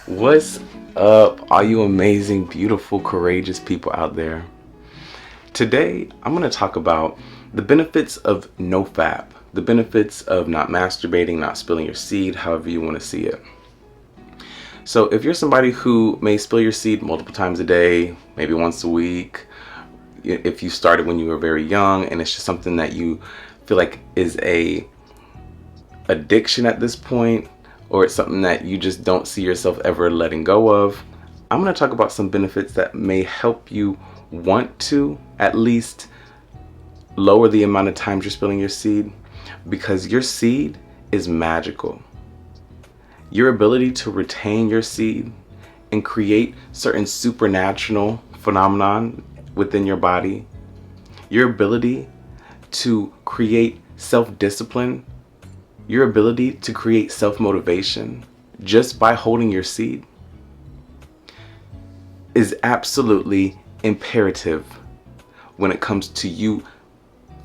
What's up, all you amazing, beautiful, courageous people out there? Today, I'm going to talk about the benefits of no FAP, the benefits of not masturbating, not spilling your seed, however you want to see it. So if you're somebody who may spill your seed multiple times a day, maybe once a week, if you started when you were very young and it's just something that you feel like is a addiction at this point, or it's something that you just don't see yourself ever letting go of, I'm going to talk about some benefits that may help you want to at least lower the amount of times you're spilling your seed, because your seed is magical. Your ability to retain your seed and create certain supernatural phenomenon within your body, your ability to create self-discipline, your ability to create self-motivation just by holding your seed is absolutely imperative when it comes to you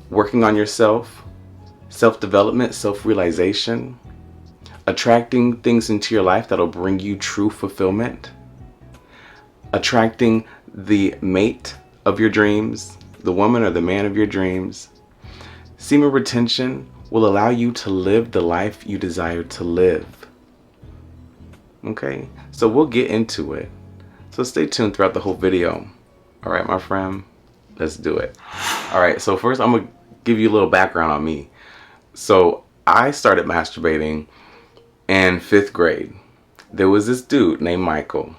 working on yourself, self-development, self-realization, attracting things into your life that'll bring you true fulfillment, attracting the mate of your dreams, the woman or the man of your dreams. Semen retention will allow you to live the life you desire to live. Okay, so we'll get into it. So stay tuned throughout the whole video. All right, my friend, let's do it. All right, so first I'm gonna give you a little background on me. So I started masturbating in 5th grade. There was this dude named Michael.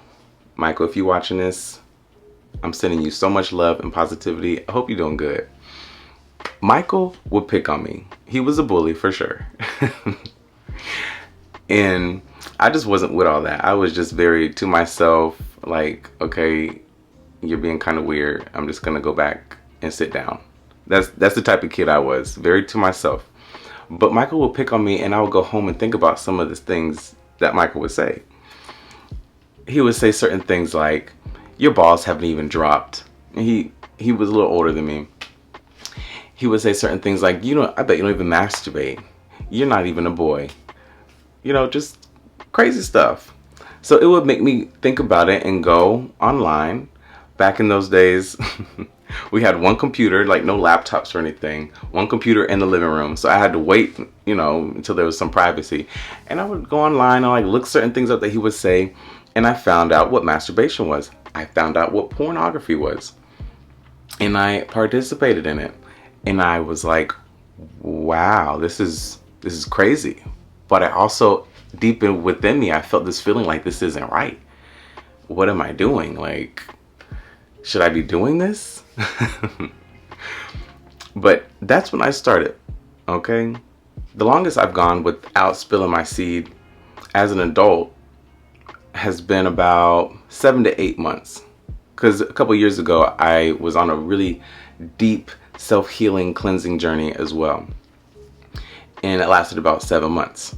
Michael, if you're watching this, I'm sending you so much love and positivity. I hope you're doing good. Michael would pick on me. He was a bully for sure. And I just wasn't with all that. I was just very to myself, like, okay, you're being kind of weird. I'm just gonna go back and sit down. That's the type of kid I was, very to myself. But Michael would pick on me, and I would go home and think about some of the things that Michael would say. He would say certain things like, your balls haven't even dropped. And he was a little older than me. He would say certain things like, I bet you don't even masturbate. You're not even a boy. Just crazy stuff. So it would make me think about it and go online. Back in those days, we had one computer, like no laptops or anything, one computer in the living room. So I had to wait, until there was some privacy. And I would go online and like look certain things up that he would say. And I found out what masturbation was. I found out what pornography was. And I participated in it. And I was like, wow, this is crazy. But I also, deep within me, I felt this feeling like this isn't right. What am I doing? Like, should I be doing this? But that's when I started, okay? The longest I've gone without spilling my seed as an adult has been about 7 to 8 months. Because a couple years ago, I was on a really deep self-healing cleansing journey as well, and it lasted about 7 months.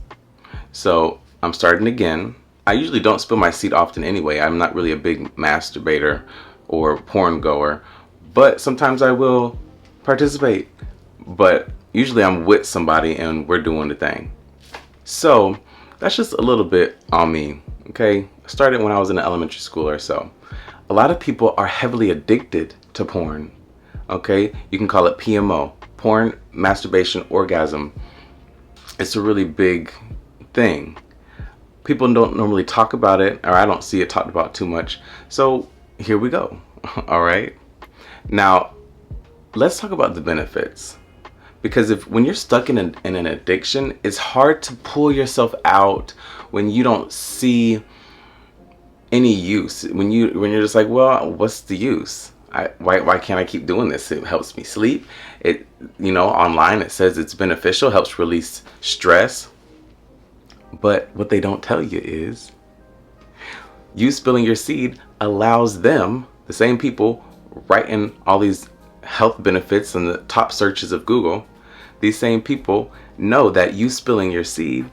So I'm starting again. I usually don't spill my seed often anyway. I'm not really a big masturbator or porn goer, but sometimes I will participate. But usually I'm with somebody and we're doing the thing. So that's just a little bit on me, okay? I started when I was in elementary school or so. A lot of people are heavily addicted to porn. Okay, you can call it PMO, porn, masturbation, orgasm. It's a really big thing. People don't normally talk about it, or I don't see it talked about too much. So here we go. All right. Now, let's talk about the benefits. Because when you're stuck in an addiction, it's hard to pull yourself out when you don't see any use. When you're just like, well, what's the use? Why can't I keep doing this? It helps me sleep. Online it says it's beneficial, helps release stress. But what they don't tell you is you spilling your seed allows them, the same people writing all these health benefits in the top searches of Google, these same people know that you spilling your seed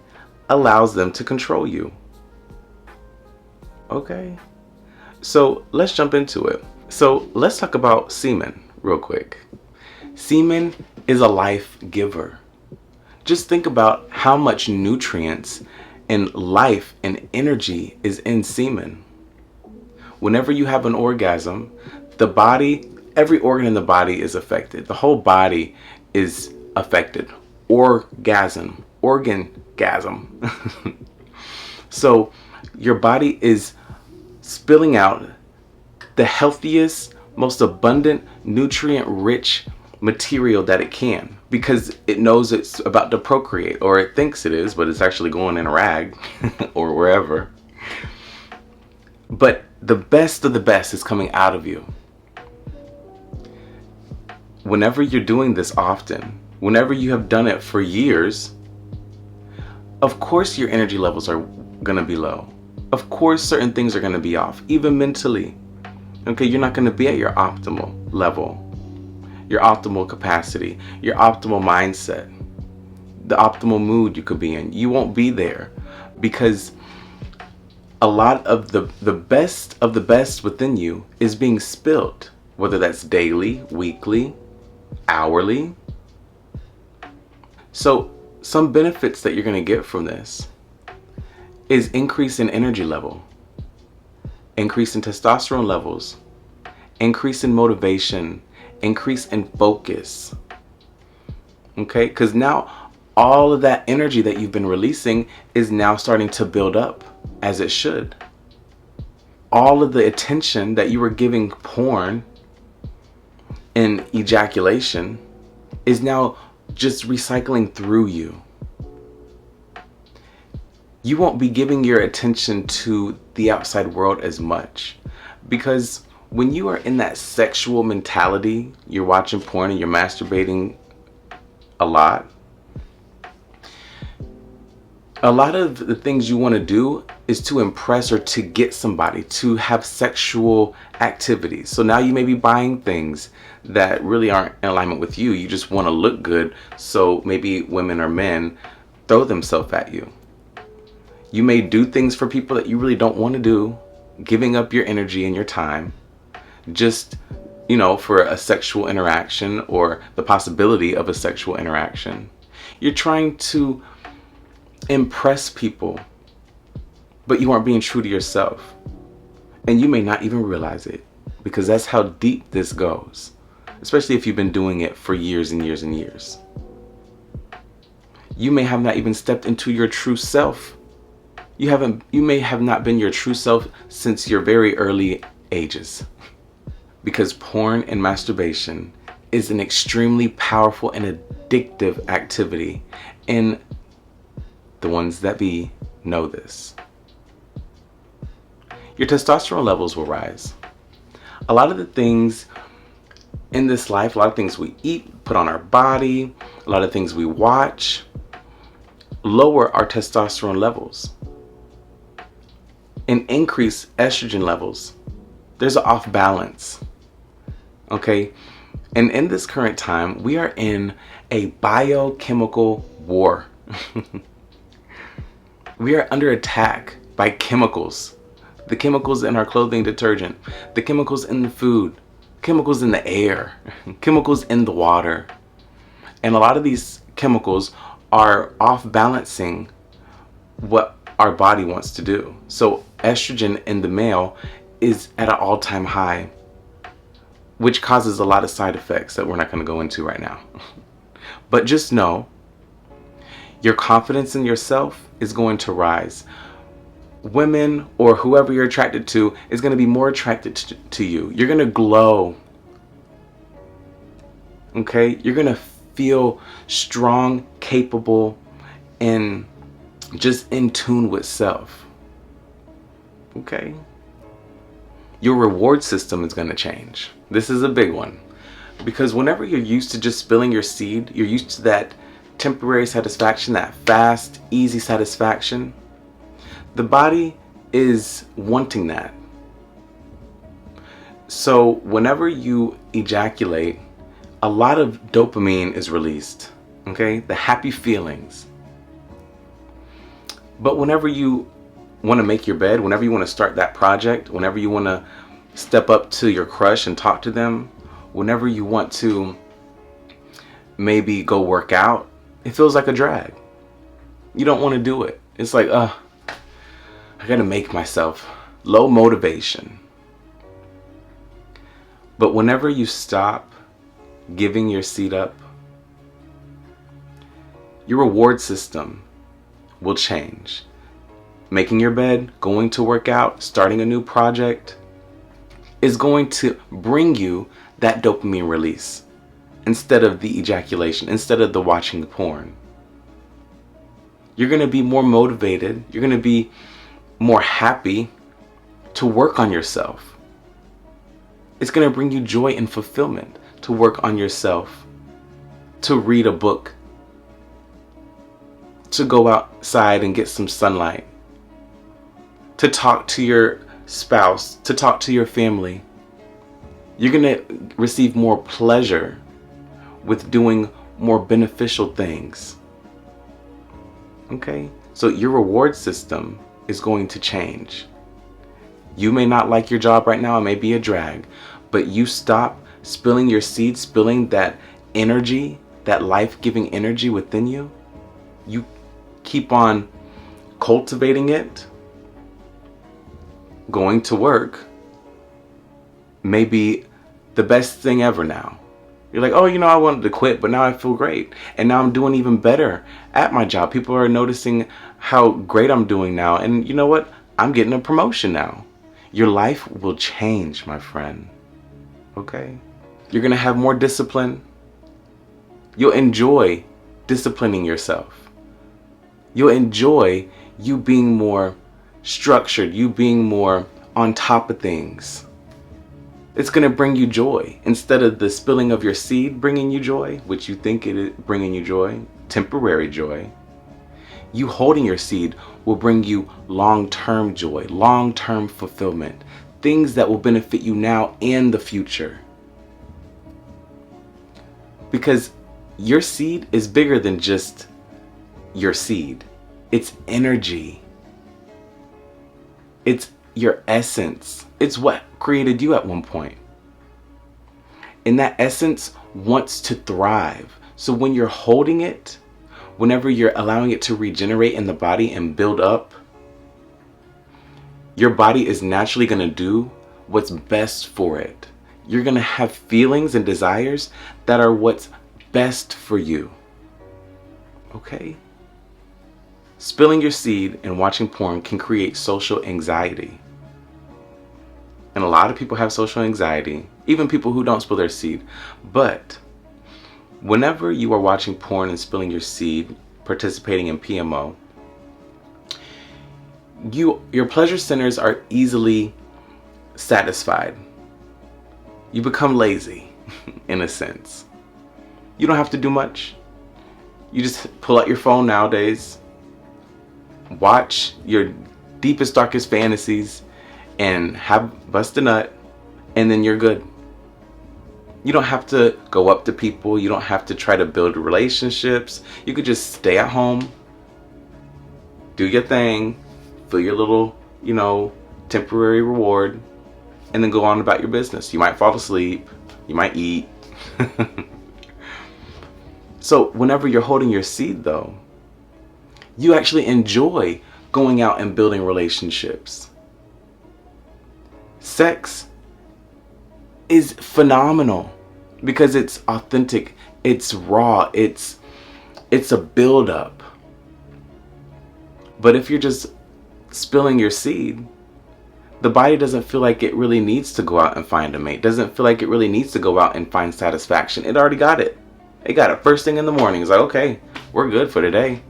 allows them to control you. Okay? So let's jump into it. So let's talk about semen real quick. Semen is a life giver. Just think about how much nutrients And life and energy is in semen. Whenever you have an orgasm, the body, every organ in the body is affected. The whole body is affected. Orgasm. So your body is spilling out the healthiest, most abundant, nutrient-rich material that it can, because it knows it's about to procreate, or it thinks it is, but it's actually going in a rag or wherever. But the best of the best is coming out of you. Whenever you're doing this often, whenever you have done it for years, of course your energy levels are going to be low. Of course certain things are going to be off, even mentally. Okay, you're not going to be at your optimal level, your optimal capacity, your optimal mindset, the optimal mood you could be in. You won't be there because a lot of the best of the best within you is being spilled, whether that's daily, weekly, hourly. So some benefits that you're going to get from this is increase in energy level, increase in testosterone levels, increase in motivation, increase in focus. Okay, because now all of that energy that you've been releasing is now starting to build up as it should. All of the attention that you were giving porn and ejaculation is now just recycling through you. You won't be giving your attention to the outside world as much, because when you are in that sexual mentality, you're watching porn and you're masturbating a lot of the things you want to do is to impress or to get somebody, to have sexual activities. So now you may be buying things that really aren't in alignment with you. You just want to look good, so maybe women or men throw themselves at you. You may do things for people that you really don't want to do, giving up your energy and your time, just, you know, for a sexual interaction or the possibility of a sexual interaction. You're trying to impress people, but you aren't being true to yourself. And you may not even realize it, because that's how deep this goes, especially if you've been doing it for years and years and years. You may have not even stepped into your true self. You may have not been your true self since your very early ages, because porn and masturbation is an extremely powerful and addictive activity, and the ones that be know this. Your testosterone levels will rise. A lot of the things in this life, a lot of things we eat, put on our body, a lot of things we watch, lower our testosterone levels and increase estrogen levels. There's an off balance. Okay? And in this current time, we are in a biochemical war. We are under attack by chemicals. The chemicals in our clothing detergent, the chemicals in the food, chemicals in the air, chemicals in the water. And a lot of these chemicals are off balancing what our body wants to do. So estrogen in the male is at an all-time high, which causes a lot of side effects that we're not going to go into right now. But just know, your confidence in yourself is going to rise. Women or whoever you're attracted to is going to be more attracted to you. You're going to glow. Okay? You're going to feel strong, capable, and just in tune with self. Okay? Your reward system is going to change. This is a big one. Because whenever you're used to just spilling your seed, you're used to that temporary satisfaction, that fast, easy satisfaction. The body is wanting that. So whenever you ejaculate, a lot of dopamine is released. Okay? The happy feelings. But whenever you want to make your bed, whenever you want to start that project, whenever you want to step up to your crush and talk to them, whenever you want to maybe go work out, it feels like a drag. You don't want to do it It's like, I gotta make myself. Low motivation. But whenever you stop giving your seed up, your reward system will change. Making your bed, going to work out, starting a new project is going to bring you that dopamine release instead of the ejaculation, instead of the watching the porn. You're going to be more motivated. You're going to be more happy to work on yourself. It's going to bring you joy and fulfillment to work on yourself, to read a book, to go outside and get some sunlight, to talk to your spouse, to talk to your family. You're going to receive more pleasure with doing more beneficial things. Okay? So your reward system is going to change. You may not like your job right now, it may be a drag, but you stop spilling your seed, spilling that energy, that life-giving energy within you. You keep on cultivating it. Going to work may be the best thing ever now. You're like, oh, I wanted to quit, but now I feel great. And now I'm doing even better at my job. People are noticing how great I'm doing now. And you know what? I'm getting a promotion now. Your life will change, my friend. Okay? You're going to have more discipline. You'll enjoy disciplining yourself. You'll enjoy you being more structured, you being more on top of things. It's going to bring you joy. Instead of the spilling of your seed bringing you joy, which you think it is bringing you joy, temporary joy, you holding your seed will bring you long-term joy, long-term fulfillment, things that will benefit you now and the future. Because your seed is bigger than just your seed. It's energy. It's your essence. It's what created you at one point. And that essence wants to thrive. So when you're holding it, whenever you're allowing it to regenerate in the body and build up, your body is naturally going to do what's best for it. You're going to have feelings and desires that are what's best for you. Okay? Spilling your seed and watching porn can create social anxiety. And a lot of people have social anxiety, even people who don't spill their seed. But whenever you are watching porn and spilling your seed, participating in PMO, your pleasure centers are easily satisfied. You become lazy, in a sense. You don't have to do much. You just pull out your phone nowadays, watch your deepest, darkest fantasies, and bust a nut, and then you're good. You don't have to go up to people. You don't have to try to build relationships. You could just stay at home, do your thing, feel your little, temporary reward, and then go on about your business. You might fall asleep. You might eat. So whenever you're holding your seed, though, you actually enjoy going out and building relationships. Sex is phenomenal because it's authentic, it's raw, it's a build-up. But if you're just spilling your seed, the body doesn't feel like it really needs to go out and find a mate, doesn't feel like it really needs to go out and find satisfaction. It already got it. It got it first thing in the morning. It's like, okay, we're good for today.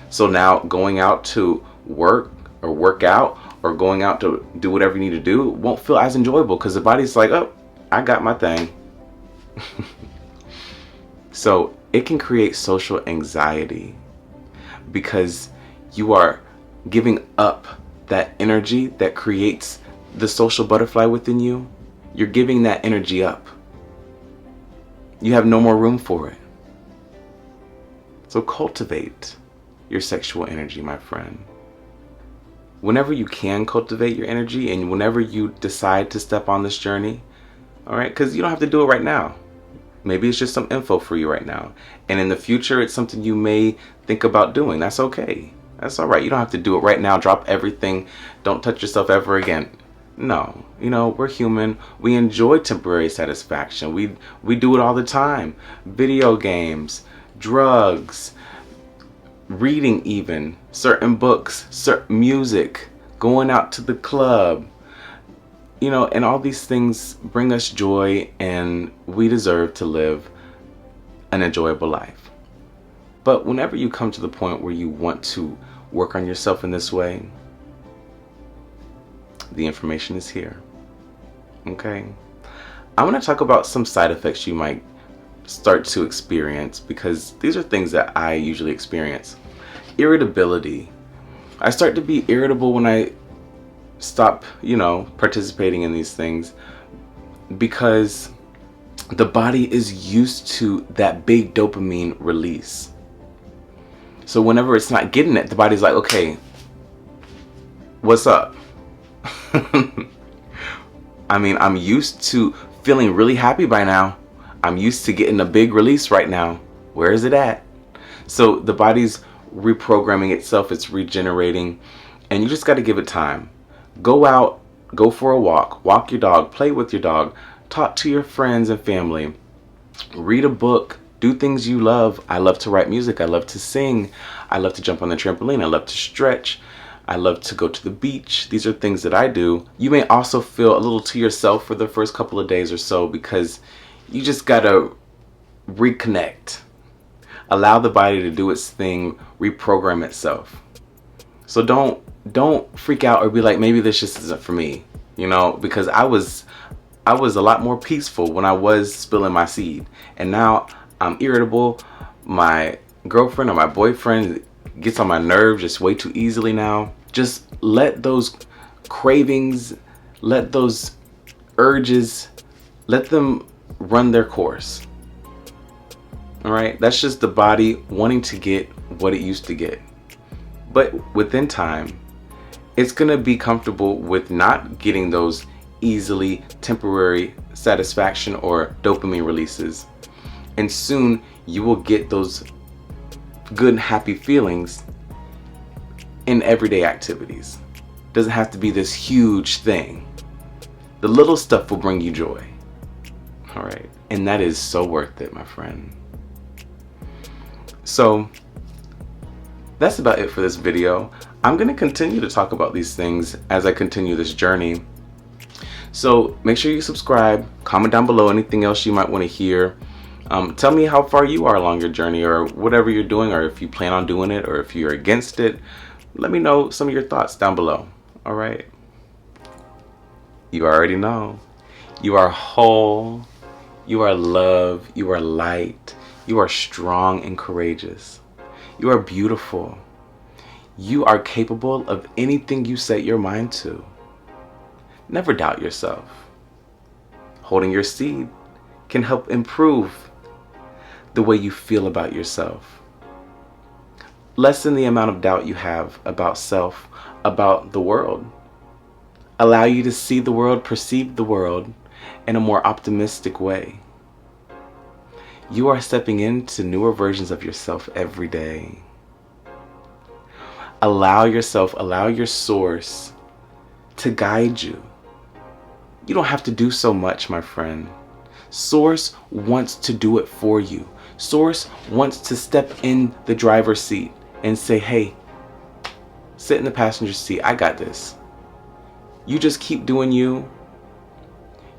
So now going out to work or work out or going out to do whatever you need to do won't feel as enjoyable because the body's like, oh, I got my thing. So it can create social anxiety because you are giving up that energy that creates the social butterfly within you. You're giving that energy up. You have no more room for it. So cultivate your sexual energy, my friend. Whenever you can cultivate your energy and whenever you decide to step on this journey, all right, because you don't have to do it right now. Maybe it's just some info for you right now. And in the future, it's something you may think about doing. That's okay. That's all right. You don't have to do it right now. Drop everything. Don't touch yourself ever again. No, you know, we're human. We enjoy temporary satisfaction. We do it all the time. Video games, drugs, reading, even certain books, certain music, going out to the club, you know, and all these things bring us joy, and we deserve to live an enjoyable life. But whenever you come to the point where you want to work on yourself in this way, the information is here. Okay, I want to talk about some side effects you might start to experience, because these are things that I usually experience. Irritability. I start to be irritable when I stop, you know, participating in these things, because the body is used to that big dopamine release. So whenever it's not getting it, the body's like, okay, what's up? I mean, I'm used to feeling really happy by now. I'm used to getting a big release right now. Where is it at? So the body's reprogramming itself, it's regenerating, and you just got to give it time. Go out, go for a walk your dog, play with your dog, talk to your friends and family, read a book, do things you love. I love to write music, I love to sing, I love to jump on the trampoline, I love to stretch, I love to go to the beach. These are things that I do. You may also feel a little to yourself for the first couple of days or so, because you just gotta reconnect. Allow the body to do its thing, reprogram itself. So don't freak out or be like, maybe this just isn't for me, you know, because I was a lot more peaceful when I was spilling my seed, and now I'm irritable. My girlfriend or my boyfriend gets on my nerves just way too easily now. Just let those cravings, let those urges, let them run their course. All right, that's just the body wanting to get what it used to get. But within time, it's gonna be comfortable with not getting those easily temporary satisfaction or dopamine releases. And soon you will get those good, happy feelings in everyday activities. Doesn't have to be this huge thing. The little stuff will bring you joy. All right, and that is so worth it, my friend. So that's about it for this video. I'm going to continue to talk about these things as I continue this journey. So make sure you subscribe, comment down below anything else you might want to hear. Tell me how far you are along your journey, or whatever you're doing, or if you plan on doing it, or if you're against it. Let me know some of your thoughts down below. All right. You already know. You are whole. You are love. You are light. You are strong and courageous. You are beautiful. You are capable of anything you set your mind to. Never doubt yourself. Holding your seed can help improve the way you feel about yourself. Lessen the amount of doubt you have about self, about the world. Allow you to see the world, perceive the world in a more optimistic way. You are stepping into newer versions of yourself every day. Allow yourself, allow your source to guide you. You don't have to do so much, my friend. Source wants to do it for you. Source wants to step in the driver's seat and say, hey, sit in the passenger seat. I got this. You just keep doing you.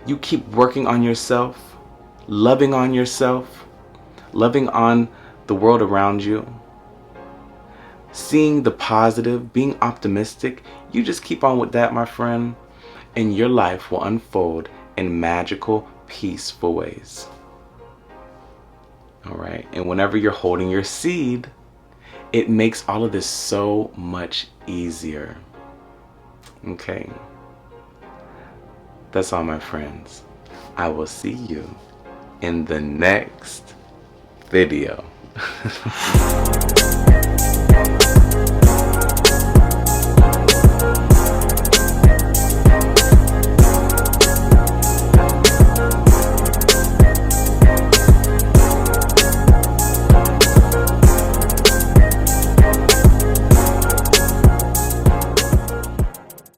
You keep working on yourself, loving on yourself, loving on the world around you, seeing the positive, being optimistic. You just keep on with that, my friend, and your life will unfold in magical, peaceful ways. All right, and whenever you're holding your seed, it makes all of this so much easier. Okay, that's all, my friends. I will see you in the next video.